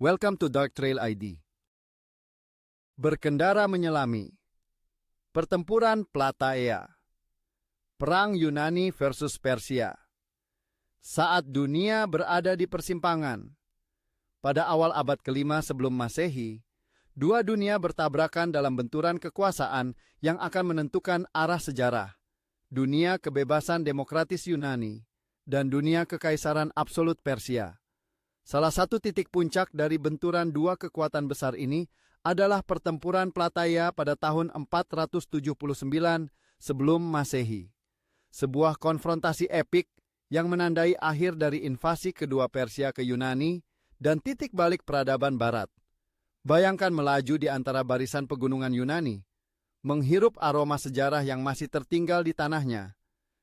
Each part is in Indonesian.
Welcome to Dark Trail ID. Berkendara menyelami. Pertempuran Plataea. Perang Yunani versus Persia. Saat dunia berada di persimpangan. Pada awal abad ke-5 sebelum Masehi, dua dunia bertabrakan dalam benturan kekuasaan yang akan menentukan arah sejarah. Dunia kebebasan demokratis Yunani dan dunia kekaisaran absolut Persia. Salah satu titik puncak dari benturan dua kekuatan besar ini adalah pertempuran Plataea pada tahun 479 sebelum Masehi. Sebuah konfrontasi epik yang menandai akhir dari invasi kedua Persia ke Yunani dan titik balik peradaban Barat. Bayangkan melaju di antara barisan pegunungan Yunani, menghirup aroma sejarah yang masih tertinggal di tanahnya,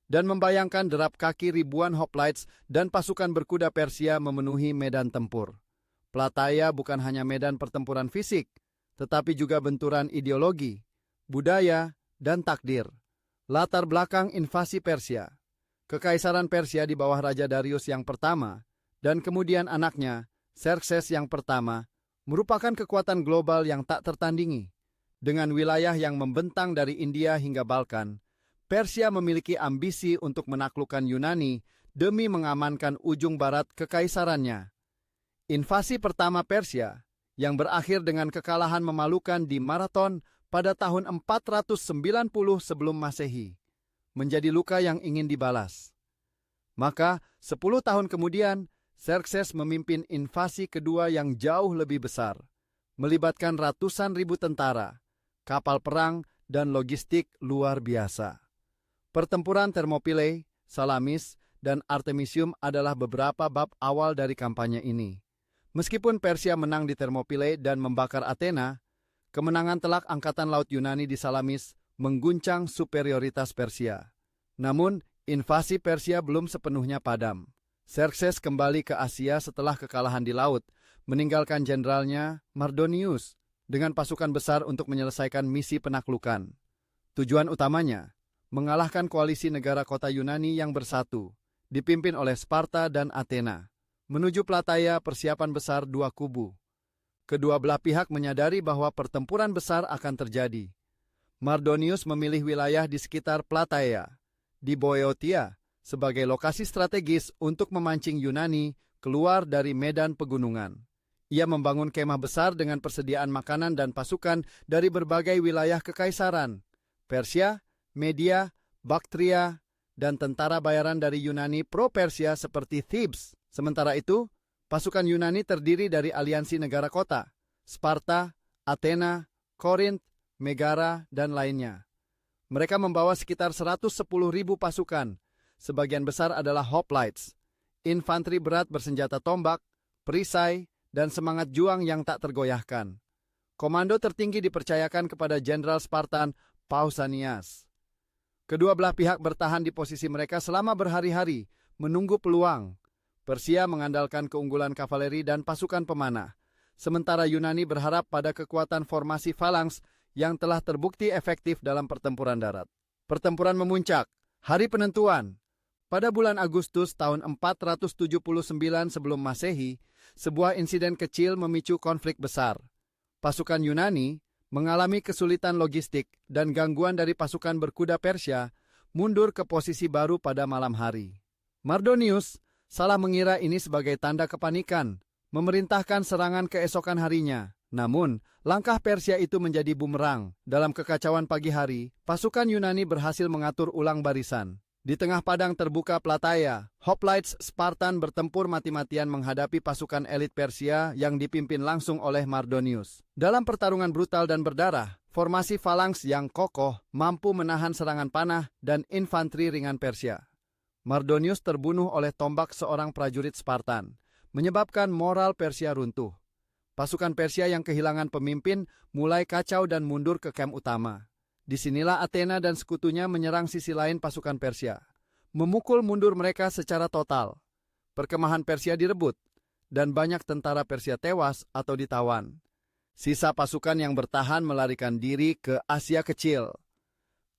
dan membayangkan derap kaki ribuan hoplites dan pasukan berkuda Persia memenuhi medan tempur. Plataea bukan hanya medan pertempuran fisik, tetapi juga benturan ideologi, budaya, dan takdir. Latar belakang invasi Persia. Kekaisaran Persia di bawah Raja Darius yang pertama, dan kemudian anaknya, Xerxes yang pertama, merupakan kekuatan global yang tak tertandingi. Dengan wilayah yang membentang dari India hingga Balkan, Persia memiliki ambisi untuk menaklukkan Yunani demi mengamankan ujung barat kekaisarannya. Invasi pertama Persia, yang berakhir dengan kekalahan memalukan di Marathon pada tahun 490 sebelum Masehi, menjadi luka yang ingin dibalas. Maka, 10 tahun kemudian, Xerxes memimpin invasi kedua yang jauh lebih besar, melibatkan ratusan ribu tentara, kapal perang, dan logistik luar biasa. Pertempuran Thermopylae, Salamis, dan Artemisium adalah beberapa bab awal dari kampanye ini. Meskipun Persia menang di Thermopylae dan membakar Athena, kemenangan telak Angkatan Laut Yunani di Salamis mengguncang superioritas Persia. Namun, invasi Persia belum sepenuhnya padam. Xerxes kembali ke Asia setelah kekalahan di laut, meninggalkan jenderalnya Mardonius dengan pasukan besar untuk menyelesaikan misi penaklukan. Tujuan utamanya, mengalahkan koalisi negara kota Yunani yang bersatu, dipimpin oleh Sparta dan Athena. Menuju Plataea, persiapan besar dua kubu. Kedua belah pihak menyadari bahwa pertempuran besar akan terjadi. Mardonius memilih wilayah di sekitar Plataea, di Boeotia, sebagai lokasi strategis untuk memancing Yunani keluar dari medan pegunungan. Ia membangun kemah besar dengan persediaan makanan dan pasukan dari berbagai wilayah kekaisaran, Persia, Media, Baktria, dan tentara bayaran dari Yunani pro-Persia seperti Thebes. Sementara itu, pasukan Yunani terdiri dari aliansi negara kota, Sparta, Athena, Korinth, Megara, dan lainnya. Mereka membawa sekitar 110.000 pasukan. Sebagian besar adalah hoplites, infanteri berat bersenjata tombak, perisai, dan semangat juang yang tak tergoyahkan. Komando tertinggi dipercayakan kepada Jenderal Spartan Pausanias. Kedua belah pihak bertahan di posisi mereka selama berhari-hari, menunggu peluang. Persia mengandalkan keunggulan kavaleri dan pasukan pemanah, sementara Yunani berharap pada kekuatan formasi falanks yang telah terbukti efektif dalam pertempuran darat. Pertempuran memuncak, hari penentuan. Pada bulan Agustus tahun 479 sebelum Masehi, sebuah insiden kecil memicu konflik besar. Pasukan Yunani mengalami kesulitan logistik dan gangguan dari pasukan berkuda Persia mundur ke posisi baru pada malam hari. Mardonius salah mengira ini sebagai tanda kepanikan, memerintahkan serangan keesokan harinya. Namun, langkah Persia itu menjadi bumerang. Dalam kekacauan pagi hari, pasukan Yunani berhasil mengatur ulang barisan. Di tengah padang terbuka Plataea, hoplites Spartan bertempur mati-matian menghadapi pasukan elit Persia yang dipimpin langsung oleh Mardonius. Dalam pertarungan brutal dan berdarah, formasi falanks yang kokoh mampu menahan serangan panah dan infanteri ringan Persia. Mardonius terbunuh oleh tombak seorang prajurit Spartan, menyebabkan moral Persia runtuh. Pasukan Persia yang kehilangan pemimpin mulai kacau dan mundur ke kamp utama. Disinilah Athena dan sekutunya menyerang sisi lain pasukan Persia, memukul mundur mereka secara total. Perkemahan Persia direbut, dan banyak tentara Persia tewas atau ditawan. Sisa pasukan yang bertahan melarikan diri ke Asia Kecil.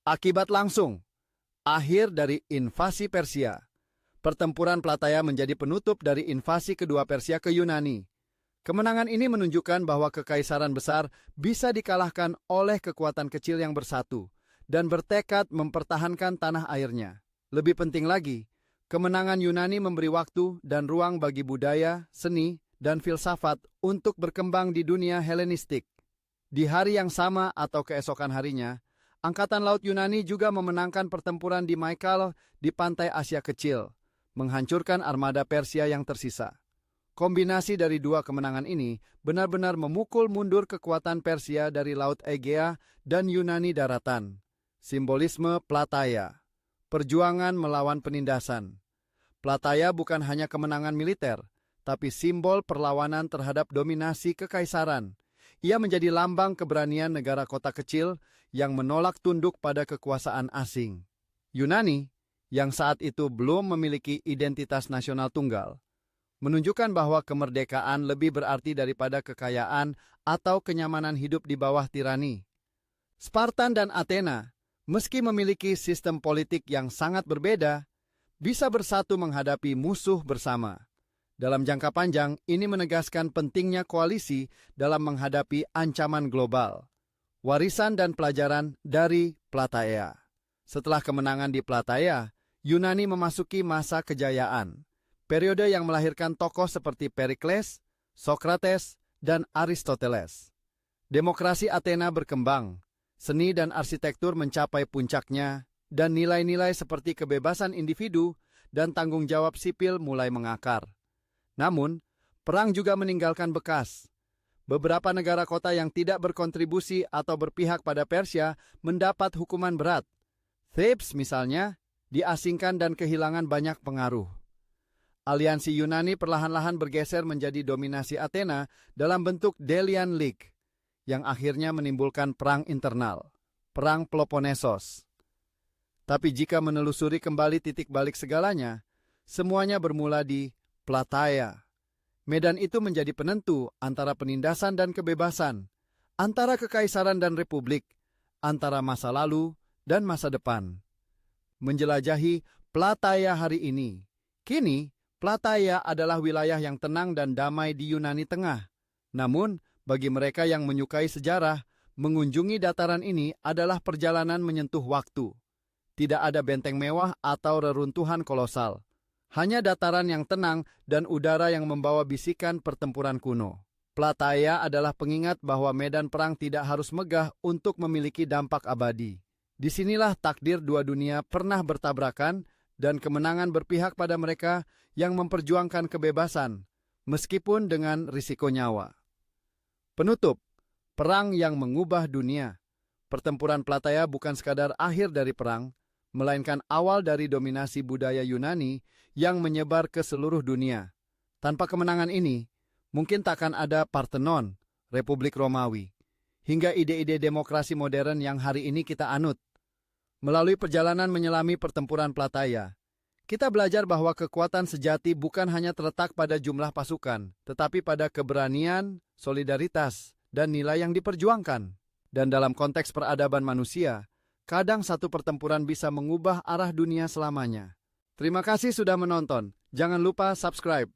Akibat langsung, akhir dari invasi Persia. Pertempuran Plataea menjadi penutup dari invasi kedua Persia ke Yunani. Kemenangan ini menunjukkan bahwa kekaisaran besar bisa dikalahkan oleh kekuatan kecil yang bersatu dan bertekad mempertahankan tanah airnya. Lebih penting lagi, kemenangan Yunani memberi waktu dan ruang bagi budaya, seni, dan filsafat untuk berkembang di dunia Helenistik. Di hari yang sama atau keesokan harinya, Angkatan Laut Yunani juga memenangkan pertempuran di Mycale di pantai Asia Kecil, menghancurkan armada Persia yang tersisa. Kombinasi dari dua kemenangan ini benar-benar memukul mundur kekuatan Persia dari Laut Egea dan Yunani daratan. Simbolisme Plataea, perjuangan melawan penindasan. Plataea bukan hanya kemenangan militer, tapi simbol perlawanan terhadap dominasi kekaisaran. Ia menjadi lambang keberanian negara kota kecil yang menolak tunduk pada kekuasaan asing. Yunani, yang saat itu belum memiliki identitas nasional tunggal, menunjukkan bahwa kemerdekaan lebih berarti daripada kekayaan atau kenyamanan hidup di bawah tirani. Spartan dan Athena, meski memiliki sistem politik yang sangat berbeda, bisa bersatu menghadapi musuh bersama. Dalam jangka panjang, ini menegaskan pentingnya koalisi dalam menghadapi ancaman global. Warisan dan pelajaran dari Plataea. Setelah kemenangan di Plataea, Yunani memasuki masa kejayaan. Periode yang melahirkan tokoh seperti Perikles, Sokrates, dan Aristoteles. Demokrasi Athena berkembang, seni dan arsitektur mencapai puncaknya, dan nilai-nilai seperti kebebasan individu dan tanggung jawab sipil mulai mengakar. Namun, perang juga meninggalkan bekas. Beberapa negara kota yang tidak berkontribusi atau berpihak pada Persia mendapat hukuman berat. Thebes misalnya, diasingkan dan kehilangan banyak pengaruh. Aliansi Yunani perlahan-lahan bergeser menjadi dominasi Athena dalam bentuk Delian League, yang akhirnya menimbulkan perang internal, Perang Peloponnesos. Tapi jika menelusuri kembali titik balik segalanya, semuanya bermula di Plataea. Medan itu menjadi penentu antara penindasan dan kebebasan, antara kekaisaran dan republik, antara masa lalu dan masa depan. Menjelajahi Plataea hari ini, kini Plataea adalah wilayah yang tenang dan damai di Yunani Tengah. Namun, bagi mereka yang menyukai sejarah, mengunjungi dataran ini adalah perjalanan menyentuh waktu. Tidak ada benteng mewah atau reruntuhan kolosal. Hanya dataran yang tenang dan udara yang membawa bisikan pertempuran kuno. Plataea adalah pengingat bahwa medan perang tidak harus megah untuk memiliki dampak abadi. Disinilah takdir dua dunia pernah bertabrakan dan kemenangan berpihak pada mereka yang memperjuangkan kebebasan, meskipun dengan risiko nyawa. Penutup, perang yang mengubah dunia. Pertempuran Plataea bukan sekadar akhir dari perang, melainkan awal dari dominasi budaya Yunani yang menyebar ke seluruh dunia. Tanpa kemenangan ini, mungkin takkan ada Parthenon, Republik Romawi, hingga ide-ide demokrasi modern yang hari ini kita anut. Melalui perjalanan menyelami pertempuran Plataea, kita belajar bahwa kekuatan sejati bukan hanya terletak pada jumlah pasukan, tetapi pada keberanian, solidaritas, dan nilai yang diperjuangkan. Dan dalam konteks peradaban manusia, kadang satu pertempuran bisa mengubah arah dunia selamanya. Terima kasih sudah menonton. Jangan lupa subscribe.